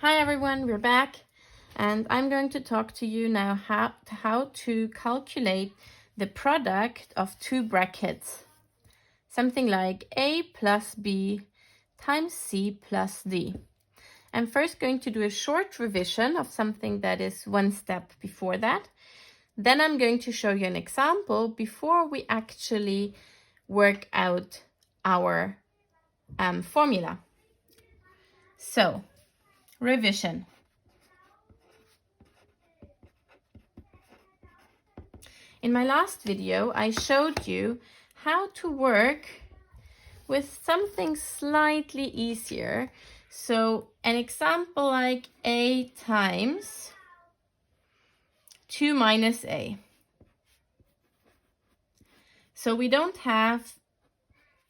Hi everyone, we're back and I'm going to talk to you now how to calculate the product of two brackets. Something like A plus B times C plus D. I'm first going to do a short revision of something that is one step before that. Then I'm going to show you an example before we actually work out our formula. So, revision. In my last video, I showed you how to work with something slightly easier. So an example like A times 2 minus A. So we don't have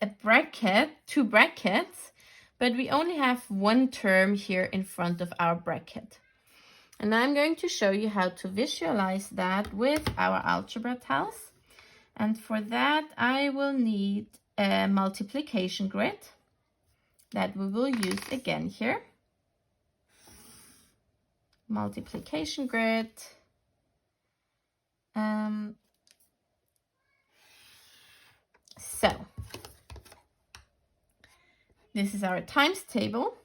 a bracket, two brackets, but we only have one term here in front of our bracket. And I'm going to show you how to visualize that with our algebra tiles. And for that, I will need a multiplication grid that we will use again here. Multiplication grid. So, this is our times table.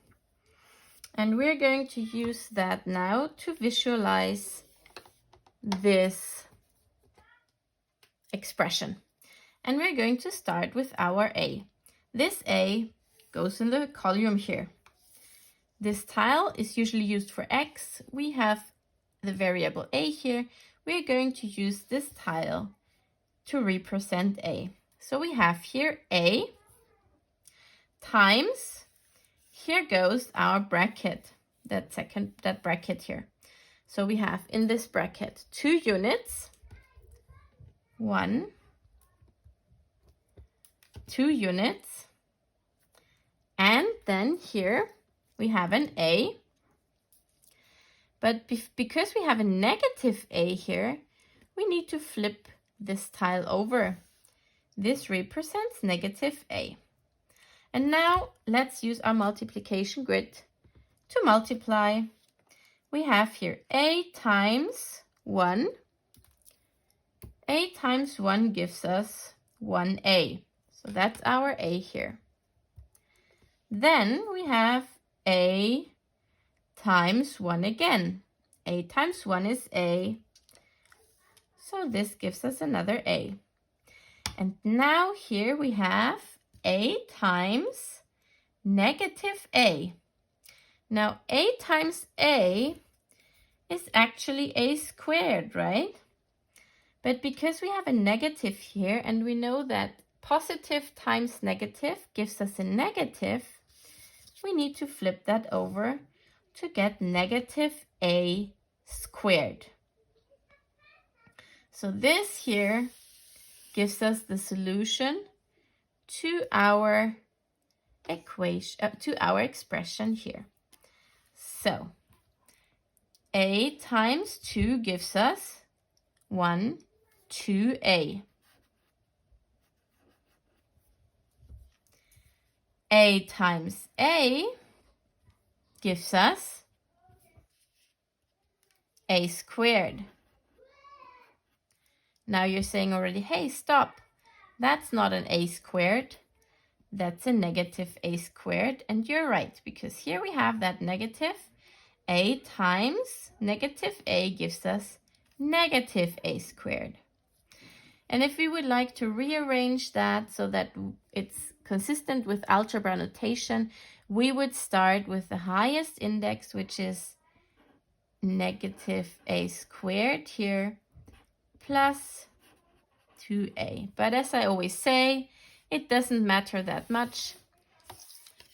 And we're going to use that now to visualize this expression. And we're going to start with our A. This A goes in the column here. This tile is usually used for X. We have the variable A here. We're going to use this tile to represent A. So we have here A times, here goes our bracket, that bracket here. So we have in this bracket 2 units, 1, 2 units, and then here we have an A. But because we have a negative A here, we need to flip this tile over. This represents negative A. And now let's use our multiplication grid to multiply. We have here A times 1. A times 1 gives us 1A. So that's our A here. Then we have A times 1 again. A times 1 is A. So this gives us another A. And now here we have A times negative A. Now A times A is actually A squared, right? But because we have a negative here and we know that positive times negative gives us a negative, we need to flip that over to get negative A squared. So this here gives us the solution to our equation, to our expression here. So A times 2 gives us 2A. A times A gives us A squared. Now you're saying already, hey, stop. That's not an A squared. That's a negative A squared. And you're right, because here we have that negative. A times negative A gives us negative A squared. And if we would like to rearrange that so that it's consistent with algebra notation, we would start with the highest index, which is negative A squared here, plus 2A. But as I always say, it doesn't matter that much.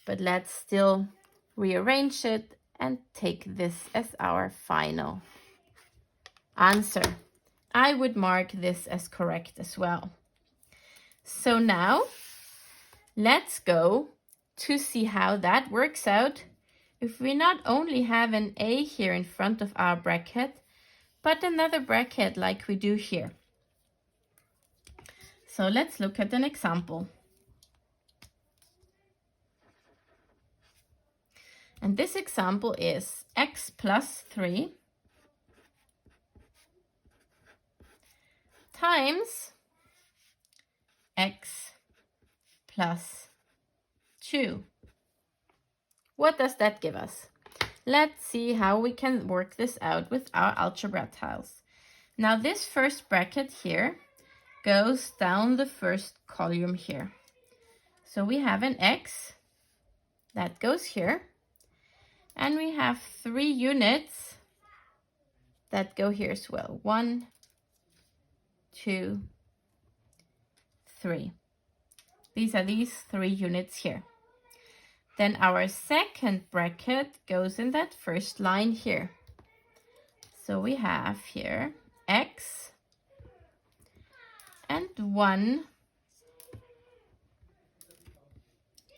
But let's still rearrange it and take this as our final answer. I would mark this as correct as well. So now let's go to see how that works out if we not only have an A here in front of our bracket, but another bracket like we do here. So let's look at an example. And this example is x plus 3 times x plus 2. What does that give us? Let's see how we can work this out with our algebra tiles. Now this first bracket here goes down the first column here. So we have an x that goes here, and we have 3 units that go here as well. 1, 2, 3. These are these 3 units here. Then our second bracket goes in that first line here. So we have here x and 1,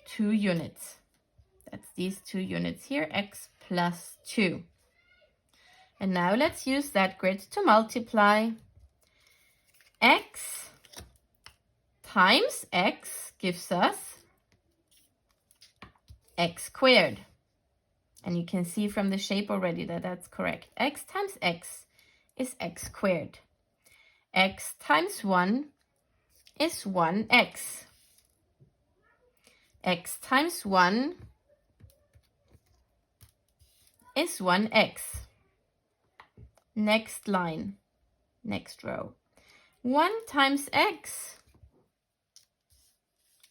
2 units. That's these 2 units here, x plus 2. And now let's use that grid to multiply. X times x gives us x squared. And you can see from the shape already that that's correct. X times x is x squared. X times 1 is 1x. X times 1 is 1x. Next line, next row. 1 times x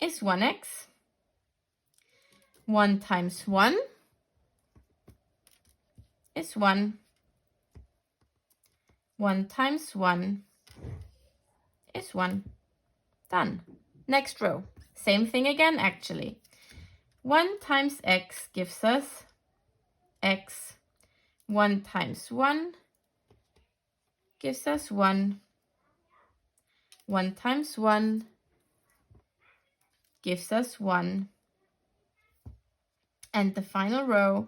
is 1x. 1 times 1 is 1. 1 times 1 is 1. Done. Next row. Same thing again, actually. 1 times x gives us x. 1 times 1 gives us 1. 1 times 1 gives us 1. And the final row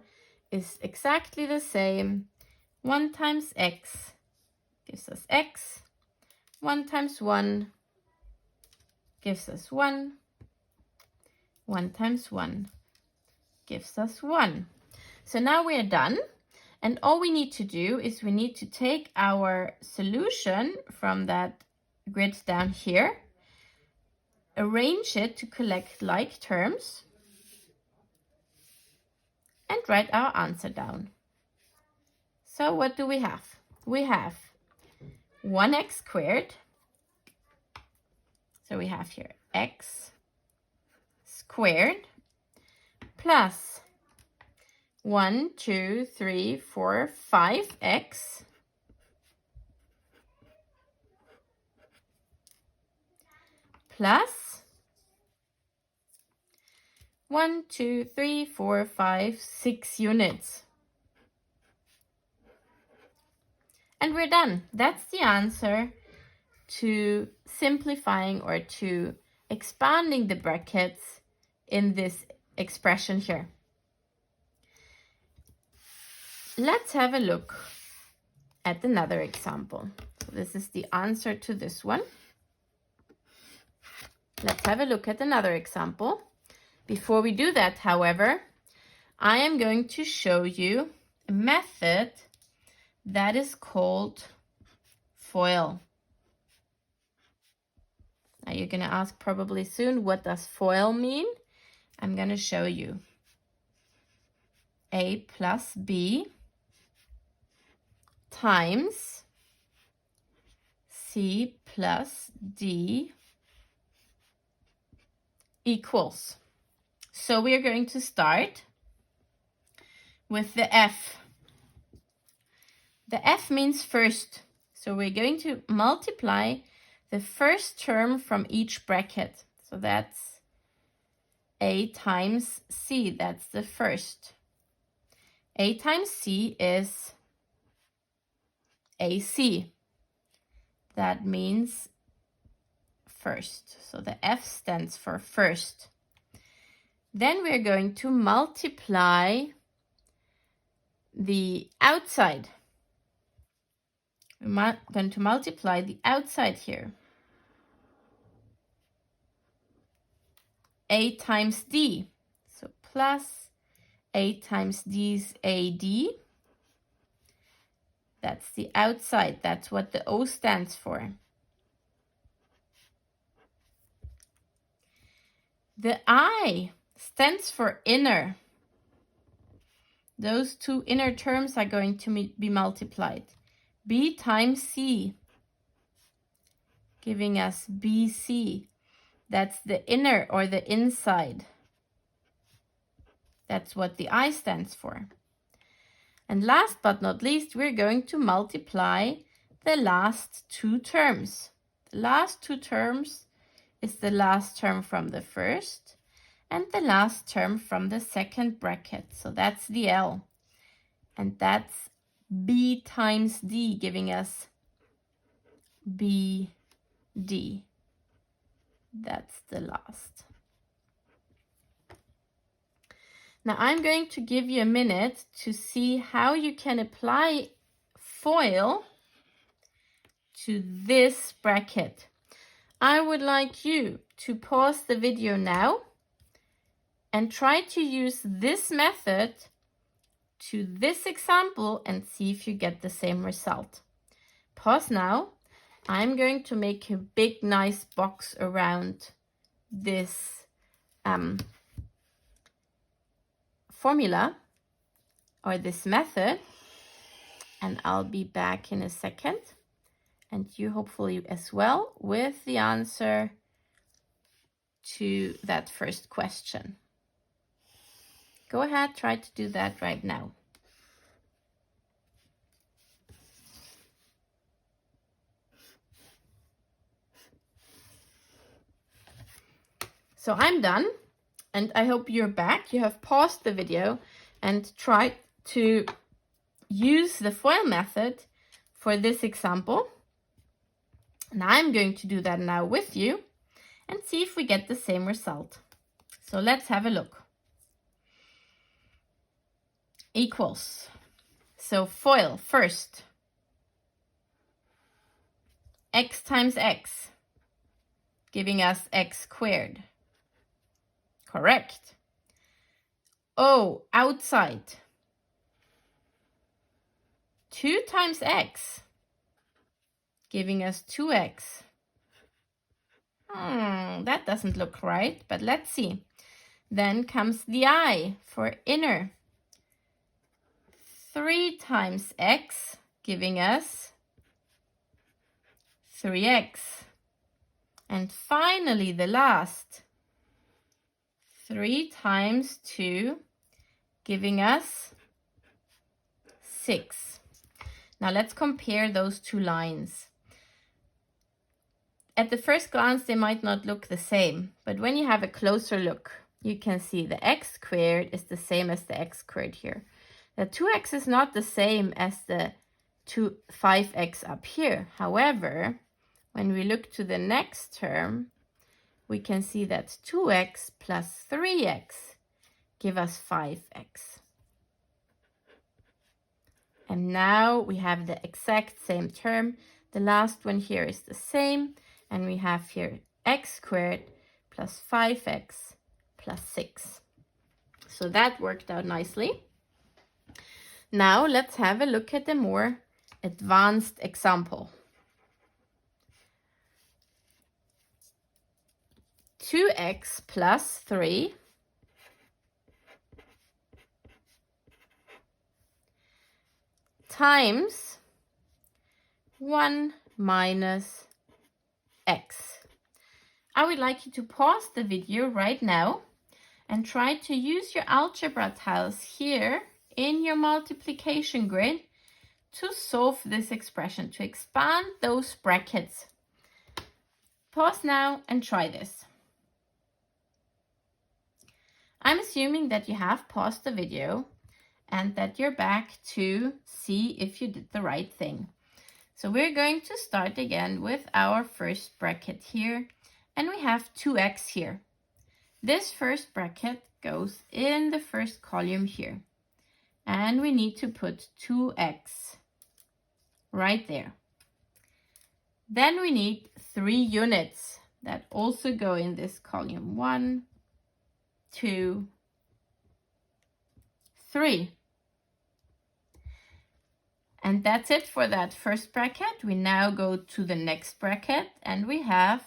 is exactly the same. 1 times x gives us x. 1 times 1 gives us 1. 1 times 1 gives us 1. So now we are done. And all we need to do is we need to take our solution from that grid down here, arrange it to collect like terms, and write our answer down. So what do we have? We have 1x squared. So we have here x squared plus 1, 2, 3, 4, 5x plus 1, 2, 3, 4, 5, 6 units. And we're done. That's the answer to simplifying or to expanding the brackets in this expression here. Let's have a look at another example. So this is the answer to this one. Let's have a look at another example. Before we do that, however, I am going to show you a method that is called FOIL. Now you're going to ask probably soon, what does FOIL mean? I'm going to show you. A plus B times C plus D equals. So we are going to start with the F. The F means first. So we're going to multiply the first term from each bracket. So that's A times C. That's the first. A times C is AC. That means first. So the F stands for first. Then we're going to multiply the outside. We're going to multiply the outside here. A times D. So plus A times D is AD. That's the outside. That's what the O stands for. The I stands for inner. Those two inner terms are going to be multiplied. B times C, giving us BC. That's the inner or the inside. That's what the I stands for. And last but not least, we're going to multiply the last two terms. The last two terms is the last term from the first and the last term from the second bracket. So that's the L. And that's B times D, giving us BD. That's the last. Now I'm going to give you a minute to see how you can apply FOIL to this bracket. I would like you to pause the video now and try to use this method to this example and see if you get the same result. Pause now. I'm going to make a big nice box around this formula or this method, and I'll be back in a second, and you hopefully as well, with the answer to that first question. Go ahead, try to do that right now. So I'm done, and I hope you're back. You have paused the video and tried to use the FOIL method for this example. And I'm going to do that now with you and see if we get the same result. So let's have a look. Equals. So FOIL first. X times X, giving us X squared. Correct. O outside. 2 times X, giving us 2X. That doesn't look right, but let's see. Then comes the I for inner. 3 times X, giving us 3X. And finally, the last. 3 times 2, giving us 6. Now let's compare those two lines. At the first glance, they might not look the same, but when you have a closer look, you can see the X squared is the same as the X squared here. The 2X is not the same as the 5X up here. However, when we look to the next term, we can see that 2X plus 3X give us 5X. And now we have the exact same term. The last one here is the same. And we have here X squared plus 5X plus 6. So that worked out nicely. Now let's have a look at a more advanced example. 2X plus 3 times 1 minus X. I would like you to pause the video right now and try to use your algebra tiles here in your multiplication grid to solve this expression, to expand those brackets. Pause now and try this. I'm assuming that you have paused the video and that you're back to see if you did the right thing. So we're going to start again with our first bracket here, and we have 2X here. This first bracket goes in the first column here, and we need to put 2X right there. Then we need 3 units that also go in this column. 1, 2, 3. And that's it for that first bracket. We now go to the next bracket and we have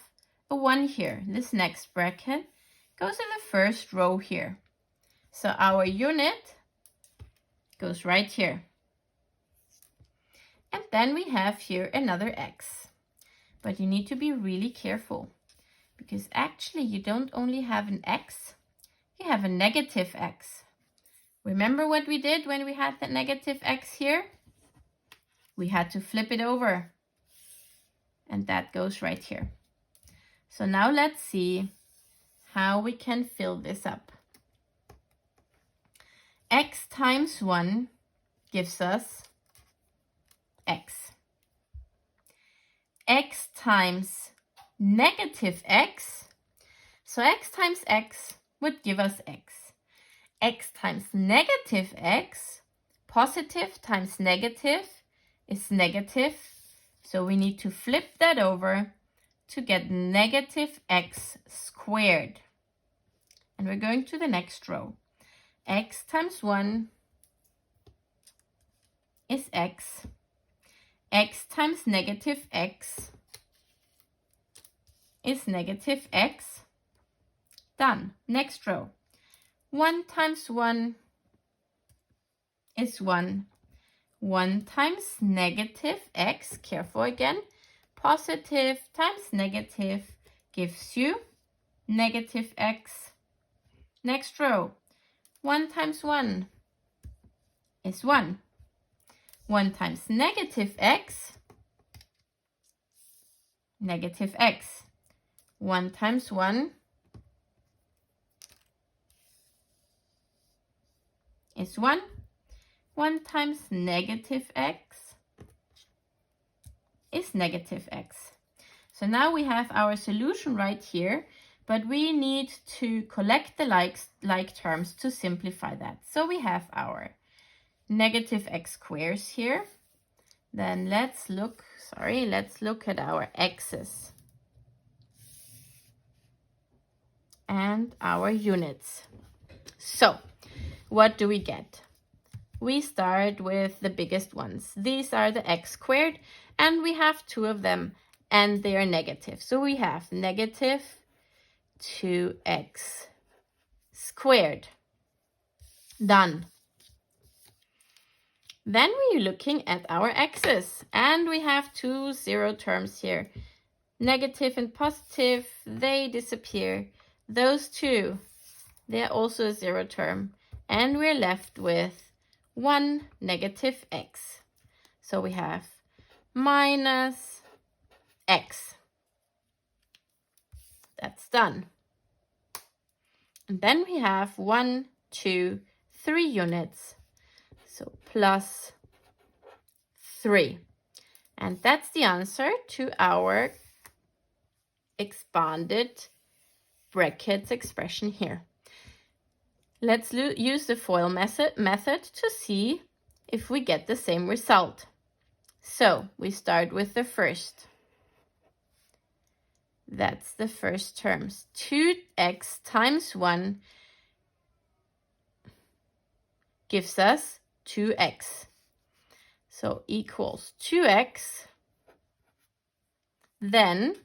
a 1 here. This next bracket goes in the first row here. So our unit goes right here. And then we have here another x. But you need to be really careful because actually you don't only have an x, you have a negative x. Remember what we did when we had the negative x here? We had to flip it over. And that goes right here. So now let's see how we can fill this up. X times 1 gives us x. X times negative x. So x times x would give us x. X times negative x, positive times negative is negative. So we need to flip that over to get negative x squared. And we're going to the next row. X times 1 is x. X times negative x is negative x. Done. Next row. 1 times 1 is 1. 1 times negative x, careful again, positive times negative gives you negative x. Next row. 1 times 1 is 1. 1 times negative x, negative x. 1 times 1 is 1. 1 times negative x is negative x. So now we have our solution right here, but we need to collect the like terms to simplify that. So we have our negative x squares here. Then let's look at our x's and our units. So what do we get? We start with the biggest ones. These are the x squared, and we have 2 of them, and they are negative. So we have negative 2x squared. Done. Then we're looking at our x's, and we have 2 zero terms here. Negative and positive, they disappear. Those 2, they're also a 0 term. And we're left with 1 negative x. So we have minus x. That's done. And then we have 1, 2, 3 units. So plus 3. And that's the answer to our expanded brackets expression here. Let's use the FOIL method to see if we get the same result. So we start with the first. That's the first terms. 2x times 1 gives us 2x. So equals 2x. Then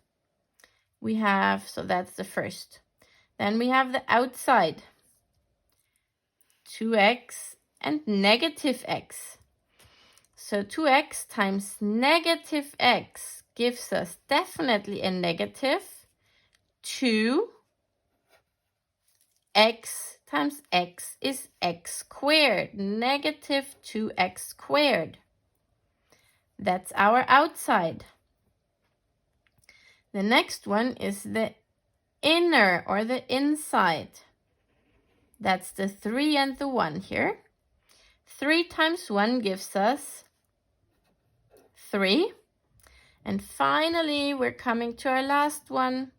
we have, so that's the first. Then we have the outside. 2x and negative x. So 2x times negative x gives us definitely a negative 2. X times x is x squared, negative 2x squared. That's our outside. The next one is the inner or the inside. That's the 3 and the 1 here. 3 times 1 gives us 3. And finally, we're coming to our last one.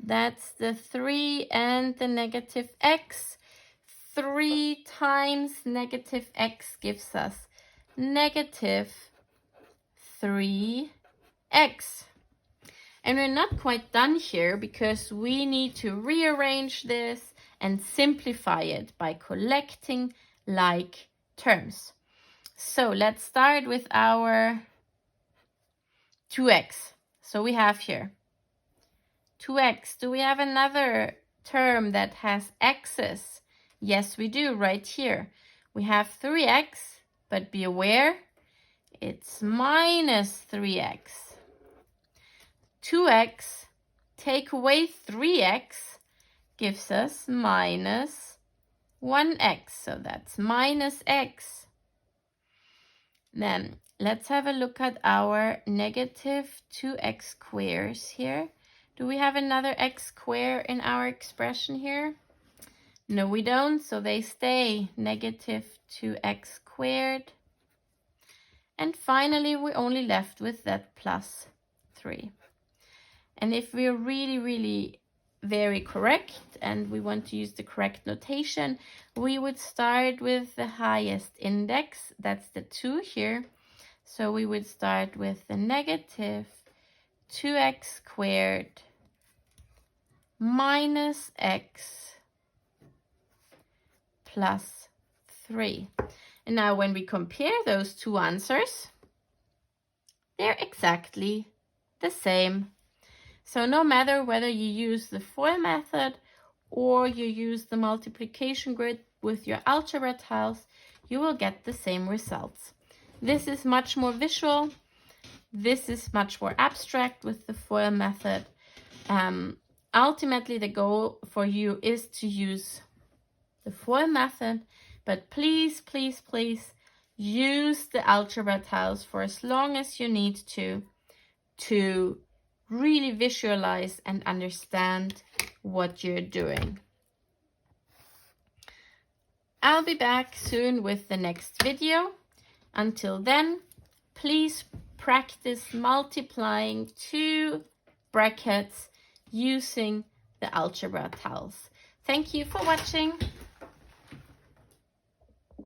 That's the 3 and the negative x. 3 times negative x gives us negative 3x. And we're not quite done here because we need to rearrange this and simplify it by collecting like terms. So let's start with our 2x. So we have here 2x. Do we have another term that has x's? Yes, we do, right here. We have 3x, but be aware, it's minus 3x. 2x, take away 3x, gives us minus 1x. So that's minus x. Then let's have a look at our negative 2x squares here. Do we have another x square in our expression here? No, we don't, so they stay negative 2x squared. And finally, we're only left with that plus 3. And if we're really, really very correct and we want to use the correct notation, we would start with the highest index. That's the 2 here. So we would start with the negative 2x squared minus x plus 3. And now when we compare those two answers, they're exactly the same. So no matter whether you use the FOIL method or you use the multiplication grid with your algebra tiles, you will get the same results. This is much more visual. This is much more abstract with the FOIL method. Ultimately, the goal for you is to use the FOIL method, but please, please, please use the algebra tiles for as long as you need to really visualize and understand what you're doing. I'll be back soon with the next video. Until then, please practice multiplying 2 brackets using the algebra tiles. Thank you for watching.